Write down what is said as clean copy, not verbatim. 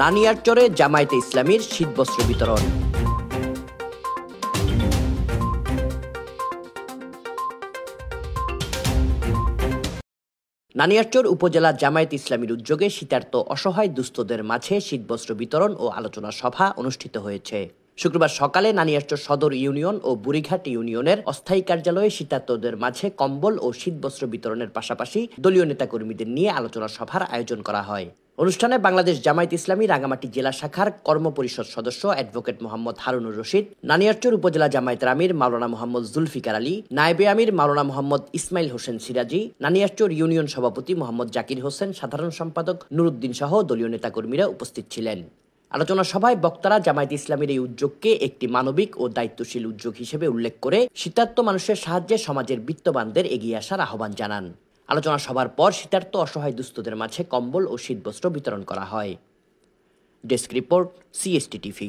নানিয়ারচরে জামায়াতে ইসলামীর শীতবস্ত্র বিতরণ। নানিয়ারচর উপজেলা জামায়াতে ইসলামীর উদ্যোগে শীতার্ত অসহায় দুস্থদের মাঝে শীতবস্ত্র বিতরণ ও আলোচনা সভা অনুষ্ঠিত হয়েছে। শুক্রবার সকালে নানিয়ারচর সদর ইউনিয়ন ও বুড়িঘাট ইউনিয়নের অস্থায়ী কার্যালয়ে শীতার্তদের মাঝে কম্বল ও শীতবস্ত্র বিতরণের পাশাপাশি দলীয় নেতাকর্মীদের নিয়ে আলোচনা সভার আয়োজন করা হয়। অনুষ্ঠানে বাংলাদেশ জামায়াতে ইসলামী রাঙ্গামাটি জেলা শাখার কর্মপরিষদ সদস্য অ্যাডভোকেট মোহাম্মদ হারুনুর রশিদ, নানিয়ারচর উপজেলা জামায়াতের আমির মাওলানা মোহাম্মদ জুলফিকার আলী, নায়েবে আমির মাওলানা মোহাম্মদ ইসমাইল হোসেন সিরাজি, নানিয়ারচর ইউনিয়ন সভাপতি মোহাম্মদ জাকির হোসেন, সাধারণ সম্পাদক নুরুদ্দিন সহ দলীয় নেতাকর্মীরা উপস্থিত ছিলেন। আলোচনা সভায় বক্তারা জামায়াতে ইসলামীর এই উদ্যোগকে একটি মানবিক ও দায়িত্বশীল উদ্যোগ হিসেবে উল্লেখ করে শীতার্ত মানুষের সাহায্যে সমাজের বিত্তবানদের এগিয়ে আসার আহ্বান জানান। আলোচনা সভার পর শীতার্ত অসহায় দুস্থদের মাঝে কম্বল ও শীতবস্ত্র বিতরণ করা হয়। Desk report, CST TV।